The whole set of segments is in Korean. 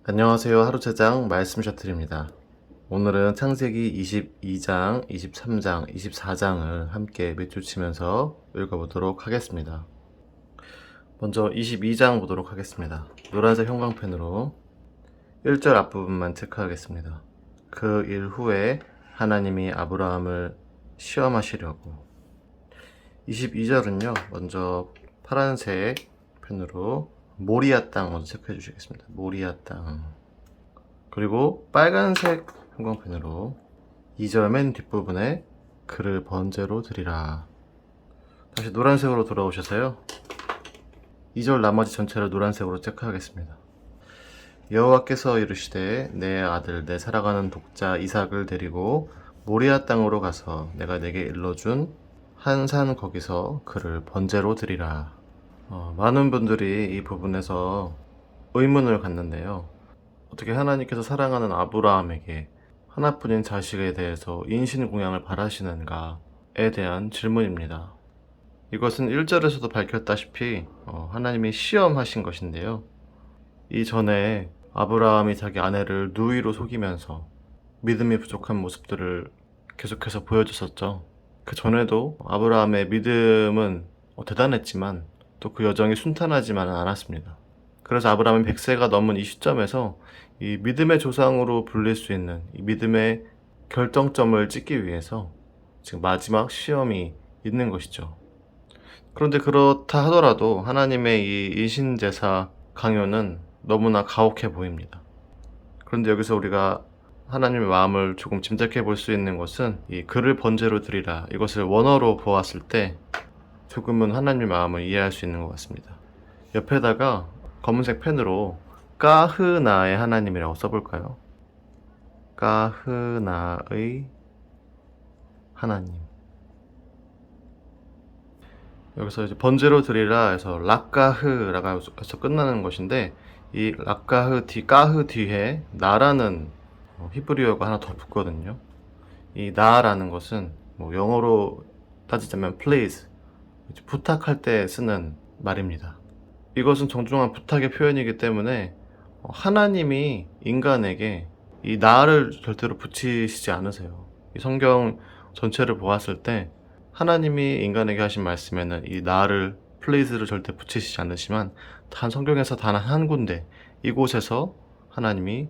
안녕하세요. 하루제장 말씀 셔틀입니다. 오늘은 창세기 22장, 23장, 24장을 함께 밑줄 치면서 읽어보도록 하겠습니다. 먼저 22장 보도록 하겠습니다. 노란색 형광펜으로 1절 앞부분만 체크하겠습니다. 그 일 후에 하나님이 아브라함을 시험하시려고. 22절은요, 먼저 파란색 펜으로 모리아 땅 먼저 체크해 주시겠습니다. 모리아 땅. 그리고 빨간색 형광펜으로 2절 맨 뒷부분에 그를 번제로 드리라. 다시 노란색으로 돌아오셔서요, 2절 나머지 전체를 노란색으로 체크하겠습니다. 여호와께서 이르시되 내 아들 내 사랑하는 독자 이삭을 데리고 모리아 땅으로 가서 내가 내게 일러준 한 산 거기서 그를 번제로 드리라. 많은 분들이 이 부분에서 의문을 갖는데요. 어떻게 하나님께서 사랑하는 아브라함에게 하나뿐인 자식에 대해서 인신공양을 바라시는가에 대한 질문입니다. 이것은 1절에서도 밝혔다시피 하나님이 시험하신 것인데요. 이전에 아브라함이 자기 아내를 누이로 속이면서 믿음이 부족한 모습들을 계속해서 보여줬었죠. 그 전에도 아브라함의 믿음은 대단했지만 또 그 여정이 순탄하지만은 않았습니다. 그래서 아브라함은 100세가 넘은 이 시점에서 이 믿음의 조상으로 불릴 수 있는 이 믿음의 결정점을 찍기 위해서 지금 마지막 시험이 있는 것이죠. 그런데 그렇다 하더라도 하나님의 이 인신제사 강요는 너무나 가혹해 보입니다. 그런데 여기서 우리가 하나님의 마음을 조금 짐작해 볼 수 있는 것은 이 그를 번제로 드리라, 이것을 원어로 보았을 때 조금은 하나님의 마음을 이해할 수 있는 것 같습니다. 옆에다가 검은색 펜으로 까흐나의 하나님이라고 써볼까요? 까흐나의 하나님. 여기서 이제 번제로 드리라 해서 락가흐라고 해서 끝나는 것인데, 이 락가흐 까흐 뒤에 나라는 히브리어가 하나 더 붙거든요. 이 나라는 것은 영어로 따지자면 please, 부탁할 때 쓰는 말입니다. 이것은 정중한 부탁의 표현이기 때문에 하나님이 인간에게 이 나를 절대로 붙이시지 않으세요. 이 성경 전체를 보았을 때 하나님이 인간에게 하신 말씀에는 이 나를, please를 절대 붙이시지 않으시만 단 성경에서 단 한 군데 이곳에서 하나님이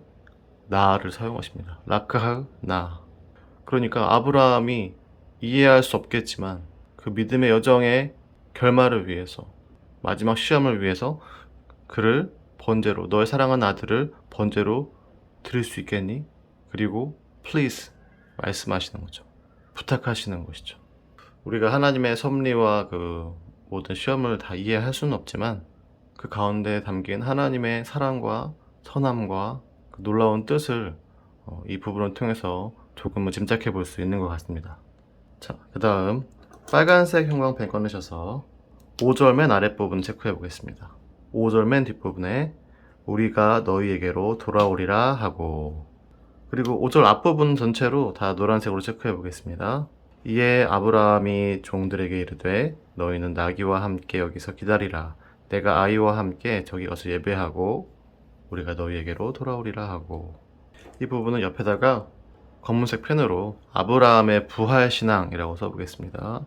나를 사용하십니다. 라크하 나. 그러니까 아브라함이 이해할 수 없겠지만 그 믿음의 여정의 결말을 위해서, 마지막 시험을 위해서 그를 번제로, 너의 사랑하는 아들을 번제로 드릴 수 있겠니? 그리고 please 말씀하시는 거죠. 부탁하시는 것이죠. 우리가 하나님의 섭리와 그 모든 시험을 다 이해할 수는 없지만 그 가운데 담긴 하나님의 사랑과 선함과 그 놀라운 뜻을 이 부분을 통해서 조금은 짐작해 볼 수 있는 것 같습니다. 자, 그 다음 빨간색 형광펜 꺼내셔서 5절 맨 아랫부분 체크해 보겠습니다. 5절 맨 뒷부분에 우리가 너희에게로 돌아오리라 하고, 그리고 5절 앞부분 전체로 다 노란색으로 체크해 보겠습니다. 이에 아브라함이 종들에게 이르되 너희는 나귀와 함께 여기서 기다리라. 내가 아이와 함께 저기 가서 예배하고 우리가 너희에게로 돌아오리라 하고. 이 부분은 옆에다가 검은색 펜으로 아브라함의 부활신앙이라고 써보겠습니다.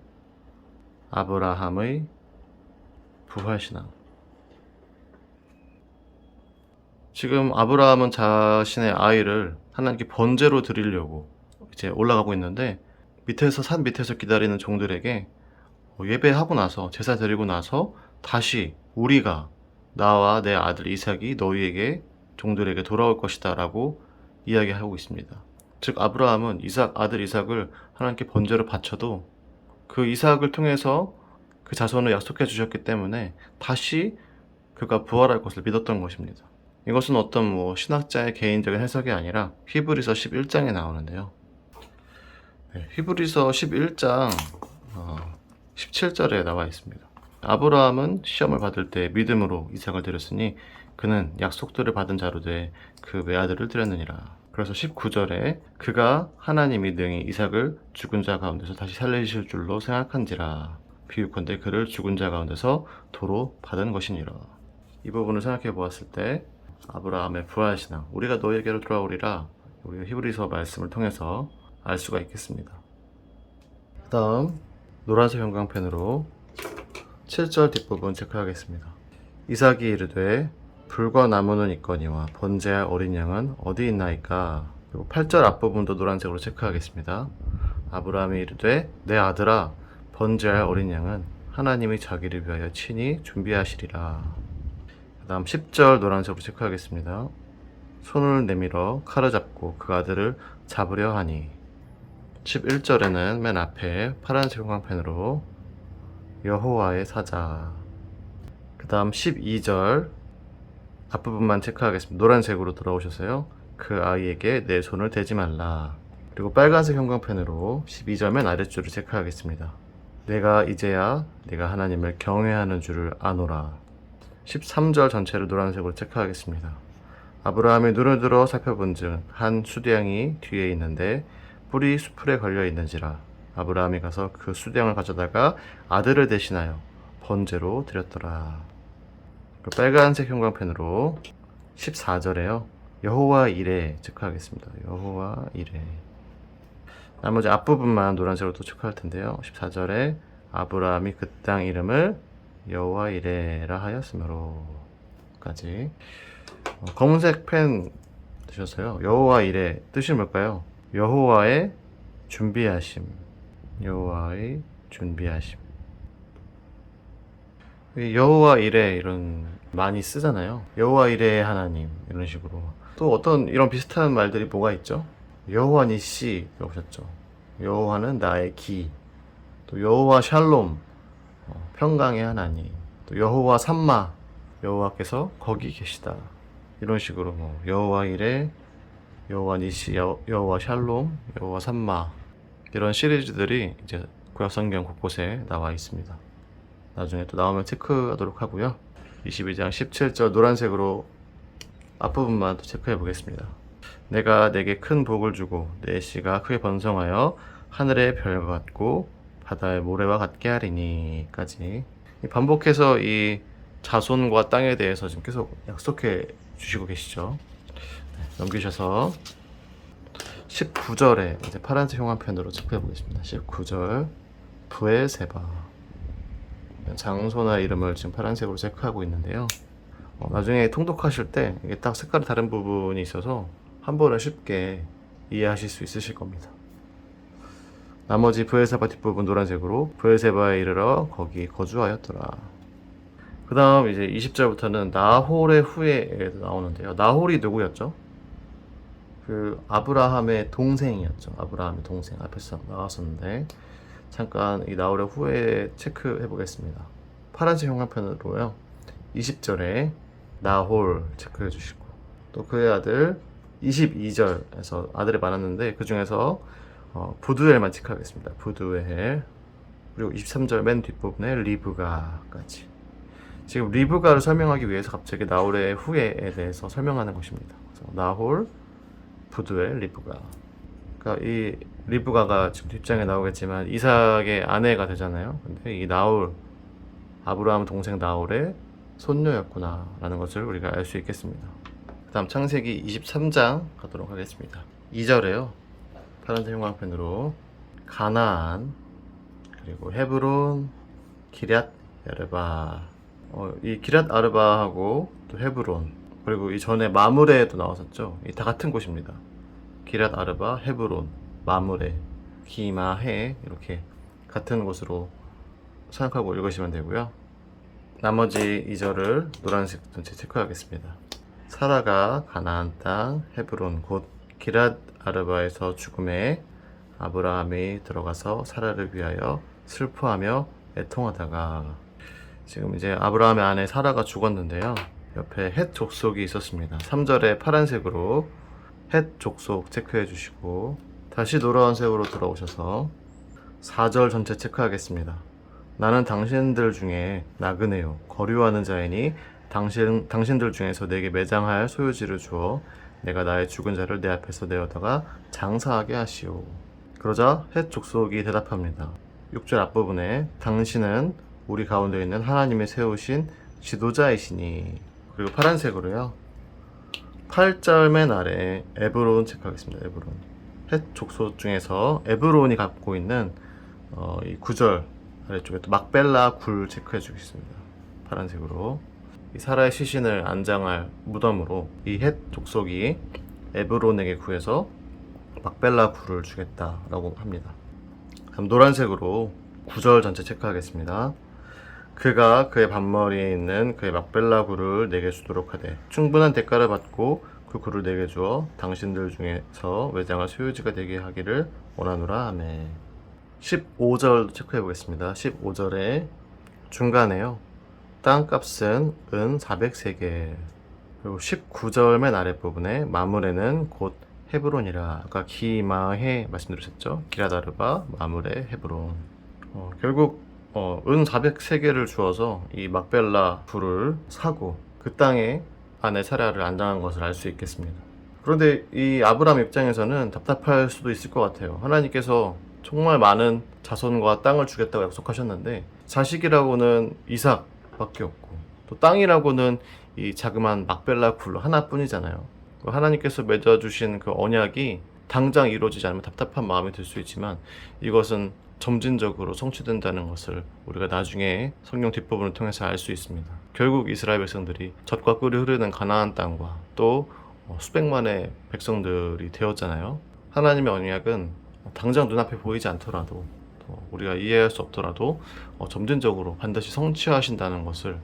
아브라함의 부활신앙. 지금 아브라함은 자신의 아이를 하나님께 번제로 드리려고 이제 올라가고 있는데, 산 밑에서 기다리는 종들에게 예배하고 나서, 제사 드리고 나서 다시 우리가, 나와 내 아들 이삭이 너희에게, 종들에게 돌아올 것이다 라고 이야기하고 있습니다. 즉 아브라함은 아들 이삭을 하나님께 번제로 바쳐도 그 이삭을 통해서 그 자손을 약속해 주셨기 때문에 다시 그가 부활할 것을 믿었던 것입니다. 이것은 어떤 신학자의 개인적인 해석이 아니라 히브리서 11장에 나오는데요. 히브리서 11장 17절에 나와 있습니다. 아브라함은 시험을 받을 때 믿음으로 이삭을 드렸으니 그는 약속들을 받은 자로 돼 그 외아들을 드렸느니라. 그래서 19절에 그가 하나님이 능히 이삭을 죽은 자 가운데서 다시 살리실 줄로 생각한지라. 비유컨대 그를 죽은 자 가운데서 도로 받은 것이니라. 이 부분을 생각해 보았을 때 아브라함의 부활신앙, 우리가 너에게로 돌아오리라, 우리가 히브리서 말씀을 통해서 알 수가 있겠습니다. 다음 노란색 형광펜으로 7절 뒷부분 체크하겠습니다. 이삭이 이르되 불과 나무는 있거니와 번제할 어린 양은 어디 있나이까. 그리고 8절 앞부분도 노란색으로 체크하겠습니다. 아브라함이 이르되 내 아들아 번제할 어린 양은 하나님이 자기를 위하여 친히 준비하시리라. 그 다음 10절 노란색으로 체크하겠습니다. 손을 내밀어 칼을 잡고 그 아들을 잡으려 하니. 11절에는 맨 앞에 파란색 형광펜으로 여호와의 사자. 그 다음 12절 앞부분만 체크하겠습니다. 노란색으로 돌아오셔서요. 그 아이에게 내 손을 대지 말라. 그리고 빨간색 형광펜으로 12절 맨 아랫줄을 체크하겠습니다. 내가 이제야 네가 하나님을 경외하는 줄을 아노라. 13절 전체를 노란색으로 체크하겠습니다. 아브라함이 눈을 들어 살펴본즉 한 수량이 뒤에 있는데 뿔이 수풀에 걸려 있는지라. 아브라함이 가서 그 수량을 가져다가 아들을 대신하여 번제로 드렸더라. 그 빨간색 형광펜으로 14절에요. 여호와 이레 체크하겠습니다. 여호와 이레. 나머지 앞부분만 노란색으로 또 체크할 텐데요. 14절에 아브라함이 그 땅 이름을 여호와 이레라 하였으므로까지. 검은색 펜 드셨어요. 여호와 이레 뜻이 뭘까요? 여호와의 준비하심. 여호와의 준비하심. 여호와 이레 이런 많이 쓰잖아요. 여호와 이레 하나님 이런 식으로. 또 어떤 이런 비슷한 말들이 뭐가 있죠? 여호와 니시 배우셨죠? 여호와는 나의 기. 또 여호와 샬롬 평강의 하나님. 또 여호와 삼마 여호와께서 거기 계시다. 이런 식으로 여호와 이레, 여호와 니시, 여호와 샬롬, 여호와 삼마 이런 시리즈들이 이제 구약 성경 곳곳에 나와 있습니다. 나중에 또 나오면 체크하도록 하고요. 22장 17절 노란색으로 앞부분만 또 체크해 보겠습니다. 내가 내게 큰 복을 주고 내 씨가 크게 번성하여 하늘의 별과 같고 바다의 모래와 같게 하리니까지. 반복해서 이 자손과 땅에 대해서 지금 계속 약속해 주시고 계시죠. 넘기셔서 19절에 이제 파란색 형광펜으로 체크해 보겠습니다. 19절 브에세바. 장소나 이름을 지금 파란색으로 체크하고 있는데요. 나중에 통독하실 때 이게 딱 색깔이 다른 부분이 있어서 한 번에 쉽게 이해하실 수 있으실 겁니다. 나머지 브에세바 뒷부분 노란색으로 브에세바에 이르러 거기 거주하였더라. 그 다음 이제 20절부터는 나홀의 후에 나오는데요. 나홀이 누구였죠? 그 아브라함의 동생이었죠. 아브라함의 동생 앞에서 나왔었는데 잠깐 이 나홀의 후에 체크해 보겠습니다. 파란색 형광펜으로요. 20절에 나홀 체크해 주시고 또 그의 아들 22절에서 아들이 많았는데 그 중에서 부두엘만 체크하겠습니다. 부두엘. 그리고 23절 맨 뒷부분에 리브가까지. 지금 리브가를 설명하기 위해서 갑자기 나홀의 후예에 대해서 설명하는 것입니다. 그래서 나홀, 부두엘, 리브가. 그러니까 이 리브가가 지금 뒷장에 나오겠지만 이삭의 아내가 되잖아요. 근데 이 나홀, 아브라함 동생 나홀의 손녀였구나 라는 것을 우리가 알 수 있겠습니다. 그 다음 창세기 23장 가도록 하겠습니다. 2절에요. 파란색 형광펜으로 가나안, 그리고 헤브론, 기럇 아르바. 이 기럇 아르바하고 또 헤브론, 그리고 이 전에 마므레도 나왔었죠. 이 다 같은 곳입니다. 기럇 아르바, 헤브론, 마므레, 기마해 이렇게 같은 곳으로 생각하고 읽으시면 되고요. 나머지 2절을 노란색 전체 체크하겠습니다. 사라가 가나안 땅 헤브론 곧 기럇 아르바에서 죽음에 아브라함이 들어가서 사라를 위하여 슬퍼하며 애통하다가. 지금 이제 아브라함의 아내 사라가 죽었는데요. 옆에 헷 족속이 있었습니다. 3절에 파란색으로 헷 족속 체크해 주시고 다시 노란색으로 돌아오셔서 4절 전체 체크하겠습니다. 나는 당신들 중에 나그네요 거류하는 자이니 당신들 중에서 내게 매장할 소유지를 주어 내가 나의 죽은 자를 내 앞에서 내어다가 장사하게 하시오. 그러자 헷 족속이 대답합니다. 6절 앞부분에 당신은 우리 가운데 있는 하나님이 세우신 지도자이시니. 그리고 파란색으로요. 8절 맨 아래 에브론 체크하겠습니다. 에브론. 헷 족속 중에서 에브론이 갖고 있는 이 9절 아래쪽에 또 막벨라 굴 체크해 주겠습니다. 파란색으로. 이 사라의 시신을 안장할 무덤으로 이 헷 족속이 에브론에게 구해서 막벨라 굴을 주겠다라고 합니다. 다음 노란색으로 9절 전체 체크하겠습니다. 그가 그의 반머리에 있는 그의 막벨라 굴을 내게 주도록 하되 충분한 대가를 받고 그 굴을 내게 주어 당신들 중에서 외장할 소유지가 되게 하기를 원하노라 하매. 15절 체크해 보겠습니다. 15절에 중간에요. 땅값은 은 400세겔. 그리고 19절 맨 아랫부분에 마물에는 곧 헤브론이라. 아까 기마해 말씀드렸었죠. 기라다르바 마물의 헤브론. 결국 은 400세겔을 주어서 이 막벨라 굴을 사고 그 땅에 아내 사라를 안장한 것을 알 수 있겠습니다. 그런데 이 아브라함 입장에서는 답답할 수도 있을 것 같아요. 하나님께서 정말 많은 자손과 땅을 주겠다고 약속하셨는데 자식이라고는 이삭밖에 없고 또 땅이라고는 이 자그마한 막벨라 굴 하나뿐이잖아요. 하나님께서 맺어주신 그 언약이 당장 이루어지지 않으면 답답한 마음이 들 수 있지만 이것은 점진적으로 성취된다는 것을 우리가 나중에 성경 뒷부분을 통해서 알 수 있습니다. 결국 이스라엘 백성들이 젖과 꿀이 흐르는 가나안 땅과 또 수백만의 백성들이 되었잖아요. 하나님의 언약은 당장 눈앞에 보이지 않더라도 또 우리가 이해할 수 없더라도 점진적으로 반드시 성취하신다는 것을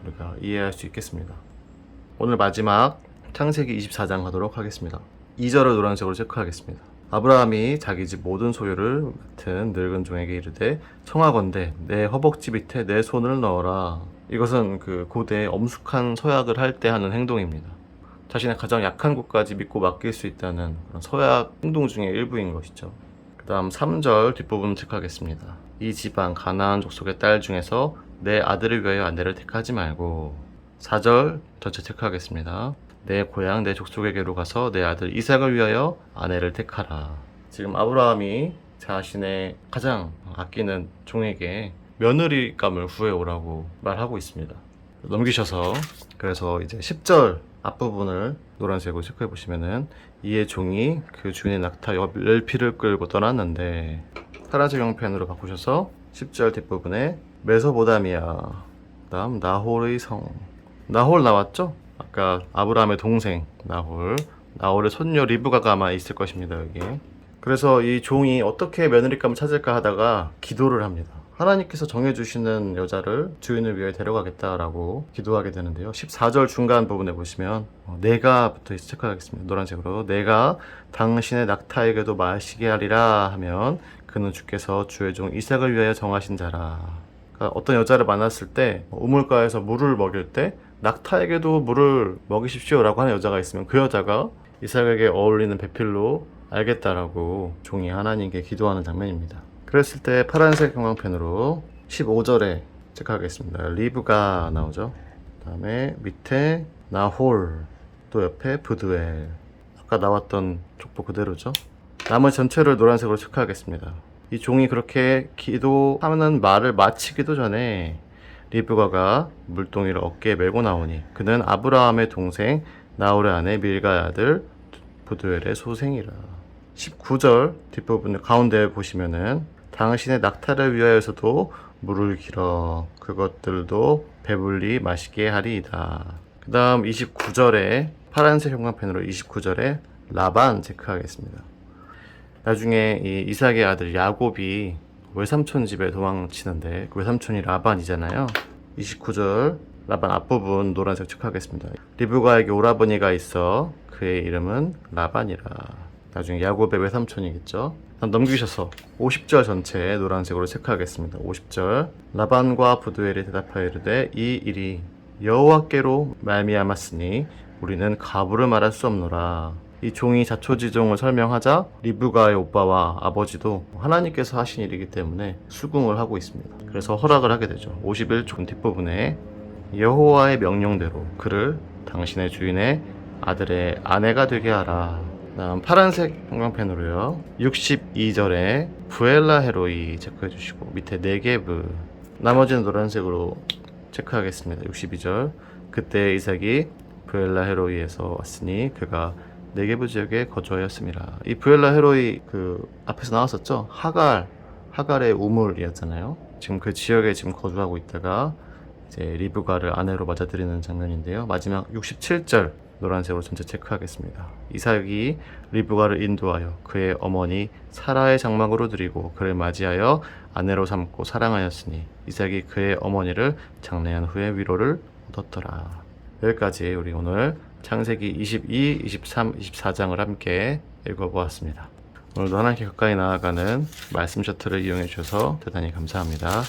우리가 이해할 수 있겠습니다. 오늘 마지막 창세기 24장 가도록 하겠습니다. 2절을 노란색으로 체크하겠습니다. 아브라함이 자기 집 모든 소유를 맡은 늙은 종에게 이르되 청하건대 내 허벅지 밑에 내 손을 넣어라. 이것은 그 고대 엄숙한 서약을 할 때 하는 행동입니다. 자신의 가장 약한 곳까지 믿고 맡길 수 있다는 그런 서약 행동 중의 일부인 것이죠. 그 다음 3절 뒷부분 체크하겠습니다. 이 지방 가나안 족속의 딸 중에서 내 아들을 위하여 아내를 택하지 말고. 4절 전체 체크하겠습니다. 내 고향 내 족속에게로 가서 내 아들 이삭을 위하여 아내를 택하라. 지금 아브라함이 자신의 가장 아끼는 종에게 며느리감을 구해오라고 말하고 있습니다. 넘기셔서 그래서 이제 10절 앞부분을 노란색으로 체크해 보시면은 이에 종이 그 주인의 낙타 열피를 끌고 떠났는데 파란색 형편으로 바꾸셔서 10절 뒷부분에 메소보다미아 다음 나홀의 성. 나홀 나왔죠? 아까 아브라함의 동생 나홀의 손녀 리브가가 아마 있을 것입니다. 여기. 그래서 이 종이 어떻게 며느리감을 찾을까 하다가 기도를 합니다. 하나님께서 정해주시는 여자를 주인을 위해 데려가겠다라고 기도하게 되는데요. 14절 중간 부분에 보시면 내가부터 체크하겠습니다. 노란색으로 내가 당신의 낙타에게도 마시게 하리라 하면 그는 주께서 주의 종 이삭을 위하여 정하신 자라. 그러니까 어떤 여자를 만났을 때 우물가에서 물을 먹일 때 낙타에게도 물을 먹이십시오 라고 하는 여자가 있으면 그 여자가 이삭에게 어울리는 배필로 알겠다라고 종이 하나님께 기도하는 장면입니다. 그랬을 때 파란색 형광펜으로 15절에 체크하겠습니다. 리브가 나오죠. 그 다음에 밑에 나홀, 또 옆에 브드웰. 아까 나왔던 족보 그대로죠. 나머지 전체를 노란색으로 체크하겠습니다. 이 종이 그렇게 기도하는 말을 마치기도 전에 리브가가 물동이를 어깨에 메고 나오니 그는 아브라함의 동생 나홀의 아내 밀가의 아들 브드웰의 소생이라. 19절 뒷부분 가운데 보시면은 당신의 낙타를 위하여서도 물을 길어 그것들도 배불리 마시게 하리이다. 그 다음 29절에 파란색 형광펜으로 29절에 라반 체크하겠습니다. 나중에 이 이삭의 아들 야곱이 외삼촌 집에 도망치는데 그 외삼촌이 라반이잖아요. 29절 라반 앞부분 노란색 체크하겠습니다. 리브가에게 오라버니가 있어 그의 이름은 라반이라. 나중에 야곱의 외삼촌이겠죠. 넘기셔서 50절 전체 노란색으로 체크하겠습니다. 50절 라반과 브드웰이 대답하여 이르되 이 일이 여호와께로 말미암았으니 우리는 가부를 말할 수 없노라. 이 종이 자초지종을 설명하자 리브가의 오빠와 아버지도 하나님께서 하신 일이기 때문에 수긍을 하고 있습니다. 그래서 허락을 하게 되죠. 51쪽 뒷부분에 여호와의 명령대로 그를 당신의 주인의 아들의 아내가 되게 하라. 다음 파란색 형광펜으로요. 62절에 부엘라 헤로이 체크해 주시고 밑에 네게브, 나머지는 노란색으로 체크하겠습니다. 62절 그때 이삭이 부엘라 헤로이에서 왔으니 그가 네게브 지역에 거주하였습니다. 이 부엘라 헤로이 그 앞에서 나왔었죠? 하갈의 우물이었잖아요. 지금 그 지역에 지금 거주하고 있다가 이제 리브가를 아내로 맞아들이는 장면인데요. 마지막 67절 노란색으로 전체 체크하겠습니다. 이삭이 리브가를 인도하여 그의 어머니 사라의 장막으로 드리고 그를 맞이하여 아내로 삼고 사랑하였으니 이삭이 그의 어머니를 장례한 후에 위로를 얻었더라. 여기까지 우리 오늘 창세기 22, 23, 24장을 함께 읽어보았습니다. 오늘도 하나님께 가까이 나아가는 말씀 셔틀을 이용해 주셔서 대단히 감사합니다.